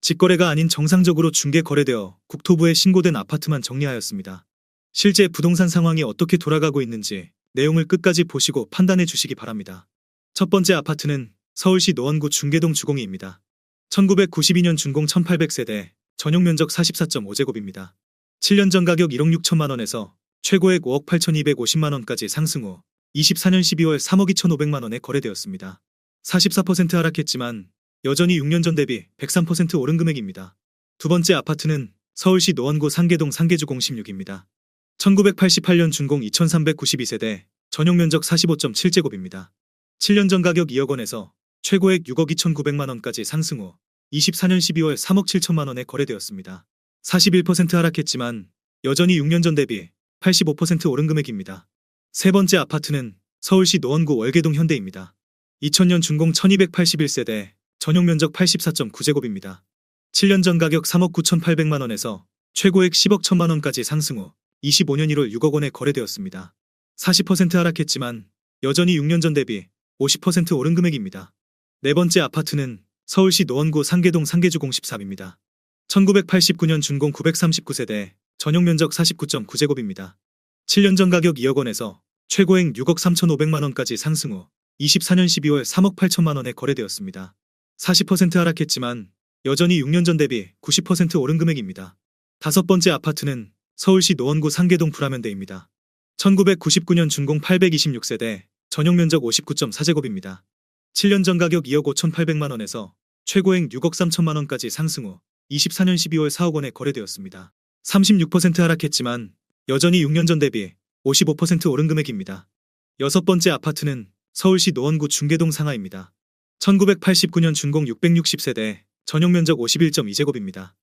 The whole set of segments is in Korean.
직거래가 아닌 정상적으로 중개 거래되어 국토부에 신고된 아파트만 정리하였습니다. 실제 부동산 상황이 어떻게 돌아가고 있는지 내용을 끝까지 보시고 판단해 주시기 바랍니다. 첫 번째 아파트는 서울시 노원구 중계동 주공이입니다. 1992년 준공 1800세대, 전용 면적 44.5제곱입니다. 7년 전 가격 1억 6천만 원에서 최고액 5억 8,250만 원까지 상승 후 24년 12월 3억 2,500만 원에 거래되었습니다. 44% 하락했지만 여전히 6년 전 대비 103% 오른 금액입니다. 두 번째 아파트는 서울시 노원구 상계동 상계주공 16입니다. 1988년 준공 2392세대, 전용 면적 45.7제곱입니다. 7년 전 가격 2억 원에서 최고액 6억 2,900만 원까지 상승 후 24년 12월 3억 7천만 원에 거래되었습니다. 41% 하락했지만 여전히 6년 전 대비 85% 오른 금액입니다. 세 번째 아파트는 서울시 노원구 월계동 현대입니다. 2000년 준공 1281세대, 전용 면적 84.9제곱입니다. 7년 전 가격 3억 9,800만 원에서 최고액 10억 1천만 원까지 상승 후 25년 1월 6억 원에 거래되었습니다. 40% 하락했지만 여전히 6년 전 대비 50% 오른 금액입니다. 네 번째 아파트는 서울시 노원구 상계동 상계주공 13입니다. 1989년 준공 939세대, 전용 면적 49.9제곱입니다. 7년 전 가격 2억 원에서 최고액 6억 3,500만 원까지 상승 후 24년 12월 3억 8천만 원에 거래되었습니다. 40% 하락했지만 여전히 6년 전 대비 90% 오른 금액입니다. 다섯 번째 아파트는 서울시 노원구 상계동 불화면대입니다. 1999년 준공 826세대, 전용 면적 59.4제곱입니다. 7년 전 가격 2억 5,800만 원에서 최고액 6억 3천만 원까지 상승 후 24년 12월 4억 원에 거래되었습니다. 36% 하락했지만 여전히 6년 전 대비 55% 오른 금액입니다. 여섯 번째 아파트는 서울시 노원구 중계동 상하입니다. 1989년 준공 660세대, 전용 면적 51.2제곱입니다.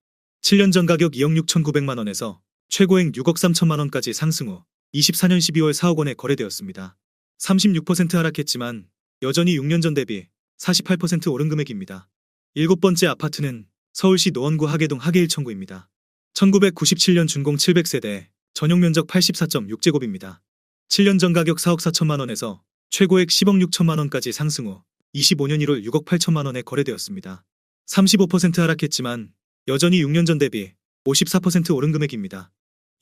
7년 전 가격 2억 6,900만 원에서 최고액 6억 3천만 원까지 상승 후 24년 12월 4억 원에 거래되었습니다. 36% 하락했지만 여전히 6년 전 대비 48% 오른 금액입니다. 일곱 번째 아파트는 서울시 노원구 하계동 하계 1청구입니다. 1997년 준공 700세대, 전용 면적 84.6제곱입니다. 7년 전 가격 4억 4천만 원에서 최고액 10억 6천만 원까지 상승 후 25년 1월 6억 8천만 원에 거래되었습니다. 35% 하락했지만 여전히 6년 전 대비 54% 오른 금액입니다.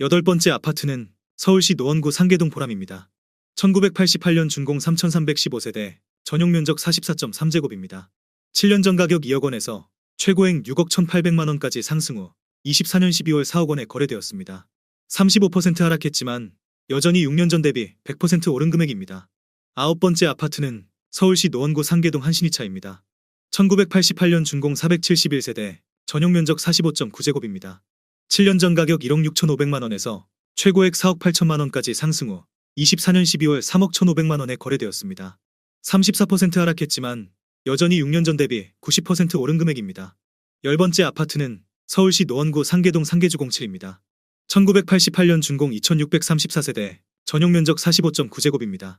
여덟 번째 아파트는 서울시 노원구 상계동 보람입니다. 1988년 준공 3315세대, 전용 면적 44.3제곱입니다. 7년 전 가격 2억 원에서 최고액 6억 1,800만 원까지 상승 후 24년 12월 4억 원에 거래되었습니다. 35% 하락했지만 여전히 6년 전 대비 100% 오른 금액입니다. 아홉 번째 아파트는 서울시 노원구 상계동 한신이차입니다. 1988년 준공 471세대, 전용 면적 45.9제곱입니다. 7년 전 가격 1억 6,500만 원에서 최고액 4억 8천만 원까지 상승 후 24년 12월 3억 1,500만 원에 거래되었습니다. 34% 하락했지만 여전히 6년 전 대비 90% 오른 금액입니다. 열 번째 아파트는 서울시 노원구 상계동 상계주공 7입니다. 1988년 준공 2634세대, 전용 면적 45.9제곱입니다.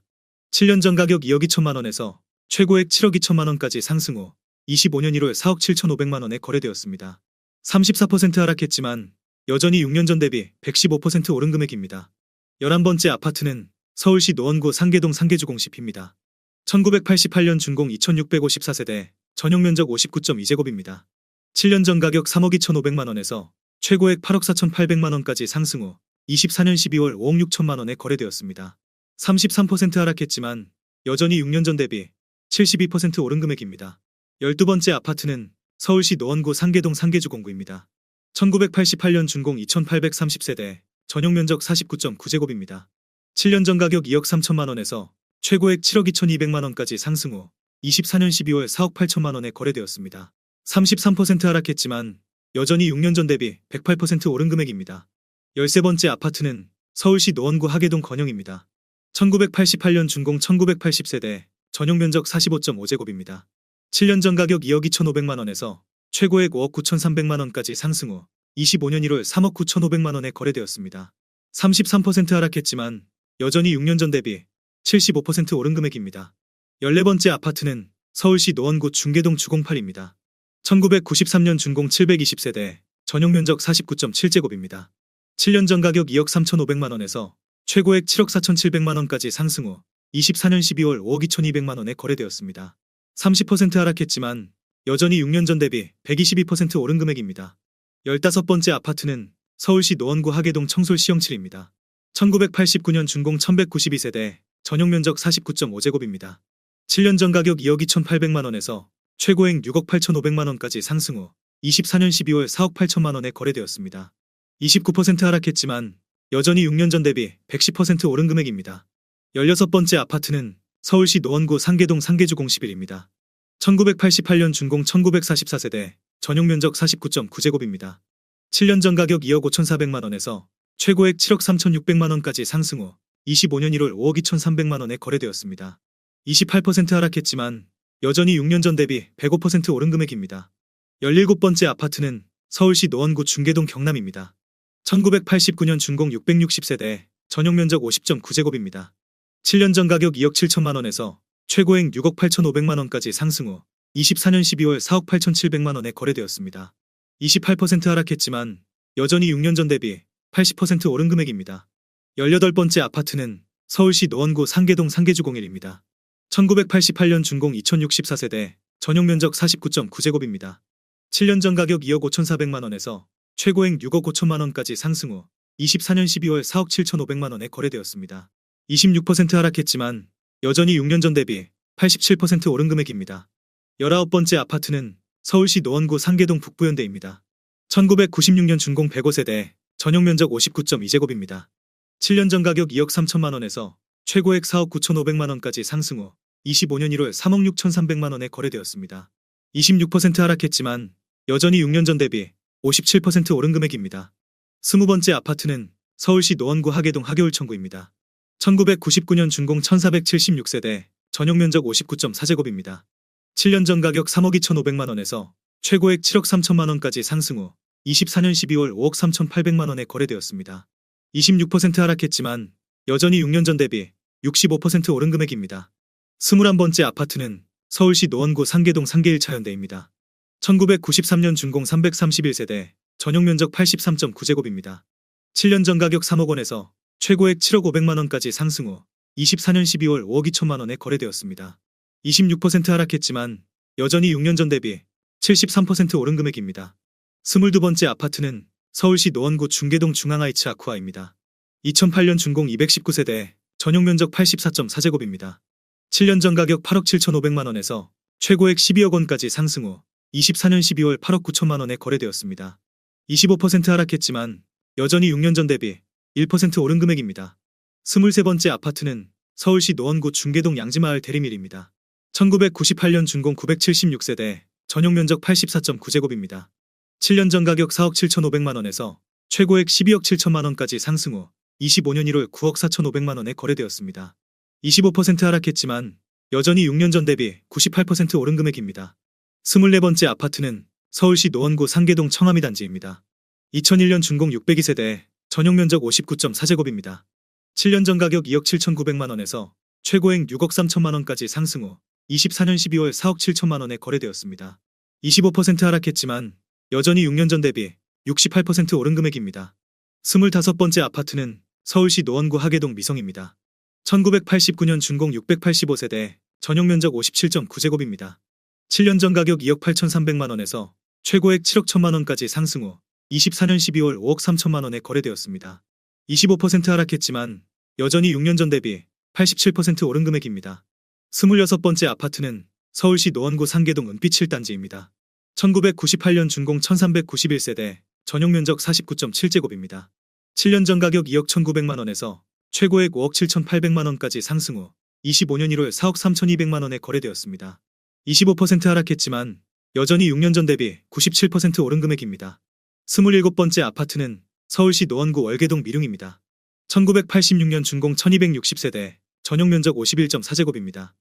7년 전 가격 2억 2천만 원에서 최고액 7억 2천만 원까지 상승 후 25년 1월 4억 7,500만 원에 거래되었습니다. 34% 하락했지만 여전히 6년 전 대비 115% 오른 금액입니다. 11번째 아파트는 서울시 노원구 상계동 상계주공 10입니다. 1988년 준공 2654세대, 전용 면적 59.2제곱입니다. 7년 전 가격 3억 2,500만 원에서 최고액 8억 4,800만 원까지 상승 후 24년 12월 5억 6천만 원에 거래되었습니다. 33% 하락했지만 여전히 6년 전 대비 72% 오른 금액입니다. 12번째 아파트는 서울시 노원구 상계동 상계주공구입니다. 1988년 준공 2830세대, 전용 면적 49.9제곱입니다. 7년 전 가격 2억 3천만 원에서 최고액 7억 2,200만 원까지 상승 후 24년 12월 4억 8천만 원에 거래되었습니다. 33% 하락했지만 여전히 6년 전 대비 108% 오른 금액입니다. 13번째 아파트는 서울시 노원구 하계동 건영입니다. 1988년 준공 1980세대, 전용 면적 45.5제곱입니다. 7년 전 가격 2억 2,500만 원에서 최고액 5억 9,300만 원까지 상승 후 25년 1월 3억 9,500만 원에 거래되었습니다. 33% 하락했지만 여전히 6년 전 대비 75% 오른 금액입니다. 14번째 아파트는 서울시 노원구 중계동 주공8입니다. 1993년 준공 720세대, 전용 면적 49.7제곱입니다. 7년 전 가격 2억 3,500만 원에서 최고액 7억 4,700만 원까지 상승 후 24년 12월 5억 2,200만 원에 거래되었습니다. 30% 하락했지만 여전히 6년 전 대비 122% 오른 금액입니다. 15번째 아파트는 서울시 노원구 하계동 청솔 시영칠입니다. 1989년 준공 1192세대, 전용 면적 49.5제곱입니다. 7년 전 가격 2억 2,800만 원에서 최고액 6억 8,500만 원까지 상승 후 24년 12월 4억 8천만 원에 거래되었습니다. 29% 하락했지만 여전히 6년 전 대비 110% 오른 금액입니다. 16번째 아파트는 서울시 노원구 상계동 상계주 011입니다. 1988년 준공 1944세대, 전용 면적 49.9제곱입니다. 7년 전 가격 2억 5,400만 원에서 최고액 7억 3,600만 원까지 상승 후 25년 1월 5억 2,300만 원에 거래되었습니다. 28% 하락했지만 여전히 6년 전 대비 105% 오른 금액입니다. 17번째 아파트는 서울시 노원구 중계동 경남입니다. 1989년 준공 660세대, 전용 면적 50.9제곱입니다. 7년 전 가격 2억 7천만 원에서 최고액 6억 8,500만 원까지 상승 후 24년 12월 4억 8,700만 원에 거래되었습니다. 28% 하락했지만 여전히 6년 전 대비 80% 오른 금액입니다. 18번째 아파트는 서울시 노원구 상계동 상계주 01입니다. 1988년 준공 2064세대, 전용 면적 49.9제곱입니다. 7년 전 가격 2억 5,400만 원에서 최고액 6억 5천만 원까지 상승 후 24년 12월 4억 7,500만 원에 거래되었습니다. 26% 하락했지만 여전히 6년 전 대비 87% 오른 금액입니다. 19번째 아파트는 서울시 노원구 상계동 북부현대입니다. 1996년 준공 105세대, 전용 면적 59.2제곱입니다. 7년 전 가격 2억 3천만 원에서 최고액 4억 9,500만 원까지 상승 후 25년 1월 3억 6,300만 원에 거래되었습니다. 26% 하락했지만 여전히 6년 전 대비 57% 오른 금액입니다. 20번째 아파트는 서울시 노원구 하계동 하계울천구입니다. 1999년 준공 1476세대, 전용 면적 59.4제곱입니다. 7년 전 가격 3억 2,500만 원에서 최고액 7억 3천만 원까지 상승 후 24년 12월 5억 3,800만 원에 거래되었습니다. 26% 하락했지만 여전히 6년 전 대비 65% 오른 금액입니다. 21번째 아파트는 서울시 노원구 상계동 상계 1차 현대입니다. 1993년 준공 331세대, 전용 면적 83.9제곱입니다. 7년 전 가격 3억 원에서 최고액 7억 500만 원까지 상승 후 24년 12월 5억 2천만 원에 거래되었습니다. 26% 하락했지만 여전히 6년 전 대비 73% 오른 금액입니다. 22번째 아파트는 서울시 노원구 중계동 중앙하이츠 아쿠아입니다. 2008년 준공 219세대, 전용 면적 84.4제곱입니다. 7년 전 가격 8억 7,500만 원에서 최고액 12억 원까지 상승 후 24년 12월 8억 9천만 원에 거래되었습니다. 25% 하락했지만 여전히 6년 전 대비 1% 오른 금액입니다. 23번째 아파트는 서울시 노원구 중계동 양지마을 대리밀입니다. 1998년 준공 976세대, 전용 면적 84.9제곱입니다. 7년 전 가격 4억 7,500만 원에서 최고액 12억 7천만 원까지 상승 후 25년 1월 9억 4,500만 원에 거래되었습니다. 25% 하락했지만 여전히 6년 전 대비 98% 오른 금액입니다. 24번째 아파트는 서울시 노원구 상계동 청아미 단지입니다. 2001년 준공 602세대, 전용 면적 59.4제곱입니다. 7년 전 가격 2억 7,900만 원에서 최고액 6억 3천만 원까지 상승 후 24년 12월 4억 7천만 원에 거래되었습니다. 25% 하락했지만 여전히 6년 전 대비 68% 오른 금액입니다. 25번째 아파트는 서울시 노원구 하계동 미성입니다. 1989년 준공 685세대, 전용 면적 57.9제곱입니다. 7년 전 가격 2억 8,300만 원에서 최고액 7억 1천만 원까지 상승 후 24년 12월 5억 3천만 원에 거래되었습니다. 25% 하락했지만 여전히 6년 전 대비 87% 오른 금액입니다. 26번째 아파트는 서울시 노원구 상계동 은빛 7단지입니다. 1998년 준공 1391세대, 전용 면적 49.7제곱입니다. 7년 전 가격 2억 1,900만 원에서 최고액 5억 7,800만 원까지 상승 후 25년 1월 4억 3,200만 원에 거래되었습니다. 25% 하락했지만 여전히 6년 전 대비 97% 오른 금액입니다. 27번째 아파트는 서울시 노원구 월계동 미룡입니다. 1986년 준공 1260세대, 전용 면적 51.4제곱입니다.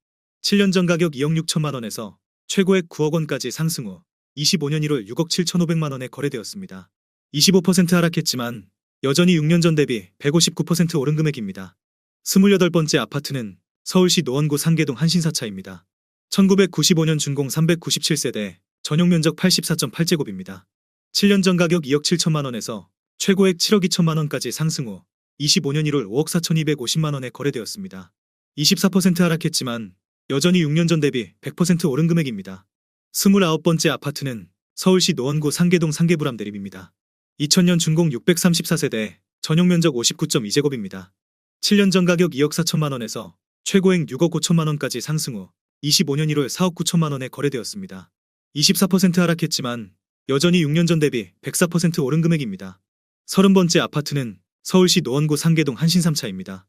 7년 전 가격 2억 6천만 원에서 최고액 9억 원까지 상승 후 25년 1월 6억 7,500만 원에 거래되었습니다. 25% 하락했지만 여전히 6년 전 대비 159% 오른 금액입니다. 28번째 아파트는 서울시 노원구 상계동 한신사차입니다. 1995년 준공 397세대, 전용 면적 84.8제곱입니다. 7년 전 가격 2억 7천만 원에서 최고액 7억 2천만 원까지 상승 후 25년 1월 5억 4,250만 원에 거래되었습니다. 24% 하락했지만 여전히 6년 전 대비 100% 오른 금액입니다. 29번째 아파트는 서울시 노원구 상계동 상계부람 대림입니다. 2000년 준공 634세대, 전용 면적 59.2제곱입니다. 7년 전 가격 2억 4천만 원에서 최고액 6억 5천만 원까지 상승 후 25년 1월 4억 9천만 원에 거래되었습니다. 24% 하락했지만 여전히 6년 전 대비 104% 오른 금액입니다. 30번째 아파트는 서울시 노원구 상계동 한신3차입니다.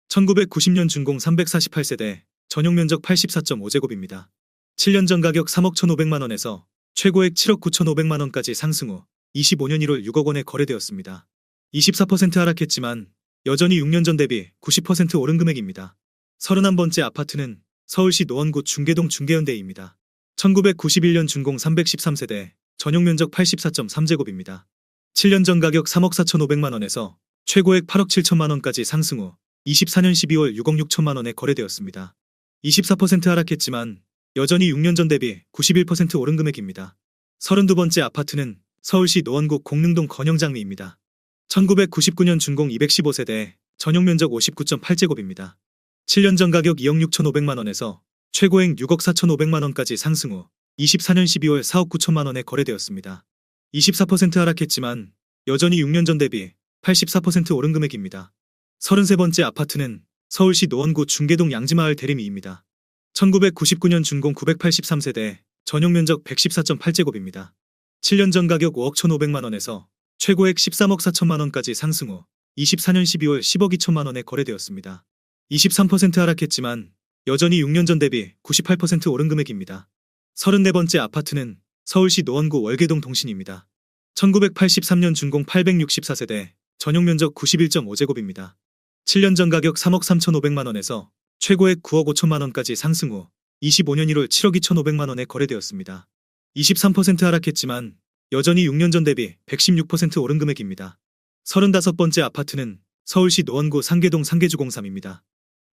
1990년 준공 348세대, 전용 면적 84.5제곱입니다. 7년 전 가격 3억 1,500만 원에서 최고액 7억 9,500만 원까지 상승 후 25년 1월 6억 원에 거래되었습니다. 24% 하락했지만 여전히 6년 전 대비 90% 오른 금액입니다. 31번째 아파트는 서울시 노원구 중계동 중계현대입니다. 1991년 준공 313세대, 전용 면적 84.3제곱입니다. 7년 전 가격 3억 4,500만 원에서 최고액 8억 7천만 원까지 상승 후 24년 12월 6억 6천만 원에 거래되었습니다. 24% 하락했지만 여전히 6년 전 대비 91% 오른 금액입니다. 32번째 아파트는 서울시 노원구 공릉동 건영장리입니다. 1999년 준공 215세대, 전용 면적 59.8제곱입니다. 7년 전 가격 2억 6,500만 원에서 최고액 6억 4,500만 원까지 상승 후 24년 12월 4억 9천만 원에 거래되었습니다. 24% 하락했지만 여전히 6년 전 대비 84% 오른 금액입니다. 33번째 아파트는 서울시 노원구 중계동 양지마을 대림이입니다. 1999년 준공 983세대, 전용 면적 114.8제곱입니다. 7년 전 가격 5억 1,500만 원에서 최고액 13억 4천만 원까지 상승 후 24년 12월 10억 2천만 원에 거래되었습니다. 23% 하락했지만 여전히 6년 전 대비 98% 오른 금액입니다. 34번째 아파트는 서울시 노원구 월계동 동신입니다. 1983년 준공 864세대, 전용 면적 91.5제곱입니다. 7년 전 가격 3억 3,500만 원에서 최고액 9억 5천만 원까지 상승 후 25년 1월 7억 2,500만 원에 거래되었습니다. 23% 하락했지만 여전히 6년 전 대비 116% 오른 금액입니다. 35번째 아파트는 서울시 노원구 상계동 상계주공삼입니다.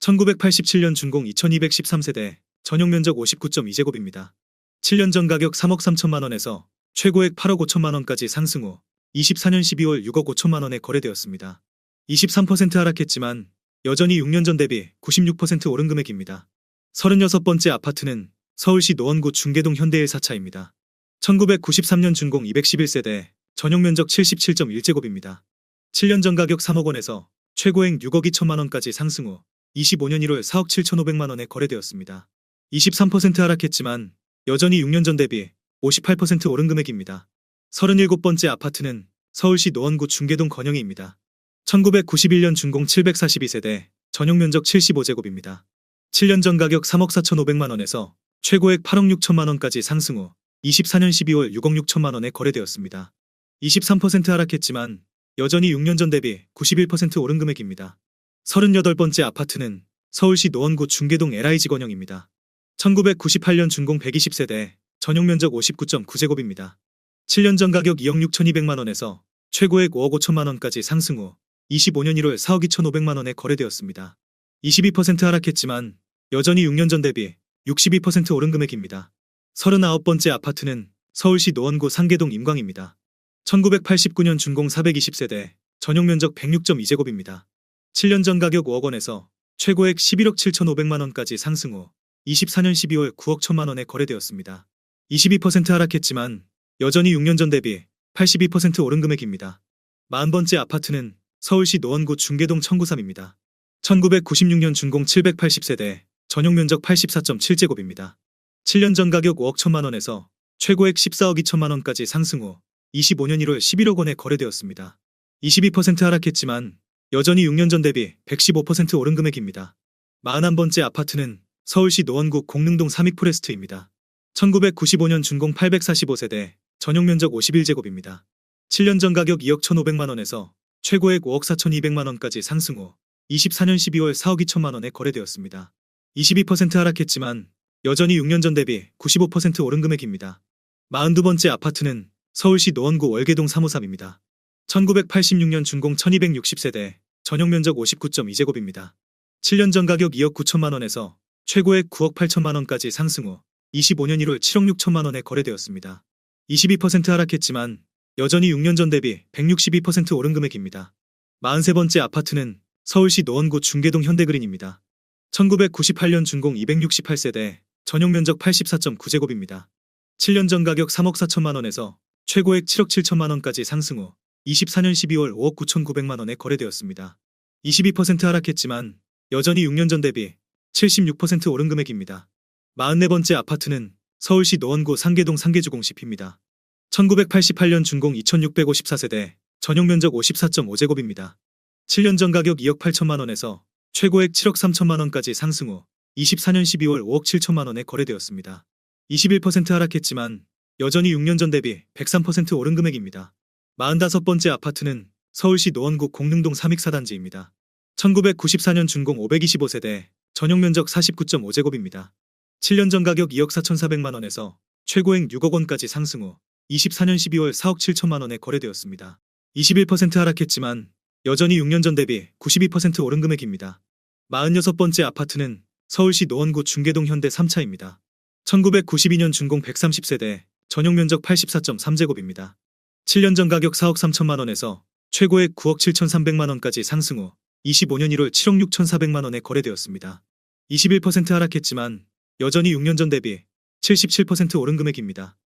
1987년 준공 2213세대, 전용 면적 59.2제곱입니다. 7년 전 가격 3억 3천만 원에서 최고액 8억 5천만 원까지 상승 후 24년 12월 6억 5천만 원에 거래되었습니다. 23% 하락했지만 여전히 6년 전 대비 96% 오른 금액입니다. 36번째 아파트는 서울시 노원구 중계동 현대 1사차입니다. 1993년 준공 211세대, 전용 면적 77.1제곱입니다. 7년 전 가격 3억 원에서 최고액 6억 2천만 원까지 상승 후 25년 1월 4억 7,500만 원에 거래되었습니다. 23% 하락했지만 여전히 6년 전 대비 58% 오른 금액입니다. 37번째 아파트는 서울시 노원구 중계동 건영이입니다. 1991년 준공 742세대, 전용 면적 75제곱입니다. 7년 전 가격 3억 4,500만 원에서 최고액 8억 6천만 원까지 상승 후 24년 12월 6억 6천만 원에 거래되었습니다. 23% 하락했지만 여전히 6년 전 대비 91% 오른 금액입니다. 38번째 아파트는 서울시 노원구 중계동 LIG 건영입니다. 1998년 준공 120세대, 전용 면적 59.9제곱입니다. 7년 전 가격 2억 6,200만 원에서 최고액 5억 5천만 원까지 상승 후 25년 1월 4억 2,500만 원에 거래되었습니다. 22% 하락했지만 여전히 6년 전 대비 62% 오른 금액입니다. 39번째 아파트는 서울시 노원구 상계동 임광입니다. 1989년 준공 420세대, 전용 면적 106.2제곱입니다. 7년 전 가격 5억 원에서 최고액 11억 7,500만 원까지 상승 후 24년 12월 9억 1천만 원에 거래되었습니다. 22% 하락했지만 여전히 6년 전 대비 82% 오른 금액입니다. 40번째 아파트는 서울시 노원구 중계동 청구삼입니다. 1996년 준공 780세대, 전용 면적 84.7제곱입니다. 7년 전 가격 5억 1천만 원에서 최고액 14억 2천만 원까지 상승 후 25년 1월 11억 원에 거래되었습니다. 22% 하락했지만 여전히 6년 전 대비 115% 오른 금액입니다. 41번째 아파트는 서울시 노원구 공릉동 삼익포레스트입니다. 1995년 준공 845세대, 전용 면적 51제곱입니다. 7년 전 가격 2억 1,500만 원에서 최고액 5억 4,200만 원까지 상승 후 24년 12월 4억 2천만 원에 거래되었습니다. 22% 하락했지만 여전히 6년 전 대비 95% 오른 금액입니다. 42번째 아파트는 서울시 노원구 월계동 353입니다. 1986년 준공 1260세대, 전용 면적 59.2제곱입니다. 7년 전 가격 2억 9천만 원에서 최고액 9억 8천만 원까지 상승 후 25년 1월 7억 6천만 원에 거래되었습니다. 22% 하락했지만 여전히 6년 전 대비 162% 오른 금액입니다. 43번째 아파트는 서울시 노원구 중계동 현대그린입니다. 1998년 준공 268세대, 전용 면적 84.9제곱입니다. 7년 전 가격 3억 4천만 원에서 최고액 7억 7천만 원까지 상승 후 24년 12월 5억 9,900만 원에 거래되었습니다. 22% 하락했지만 여전히 6년 전 대비 76% 오른 금액입니다. 44번째 아파트는 서울시 노원구 상계동 상계주공시피입니다. 1988년 준공 2654세대, 전용 면적 54.5제곱입니다. 7년 전 가격 2억 8천만 원에서 최고액 7억 3천만 원까지 상승 후 24년 12월 5억 7천만 원에 거래되었습니다. 21% 하락했지만 여전히 6년 전 대비 103% 오른 금액입니다. 45번째 아파트는 서울시 노원구 공릉동 삼익사단지입니다. 1994년 준공 525세대, 전용 면적 49.5제곱입니다. 7년 전 가격 2억 4,400만 원에서 최고액 6억 원까지 상승 후 24년 12월 4억 7천만 원에 거래되었습니다. 21% 하락했지만 여전히 6년 전 대비 92% 오른 금액입니다. 46번째 아파트는 서울시 노원구 중계동 현대 3차입니다. 1992년 준공 130세대, 전용 면적 84.3제곱입니다. 7년 전 가격 4억 3천만 원에서 최고액 9억 7,300만 원까지 상승 후 25년 1월 7억 6,400만 원에 거래되었습니다. 21% 하락했지만 여전히 6년 전 대비 77% 오른 금액입니다.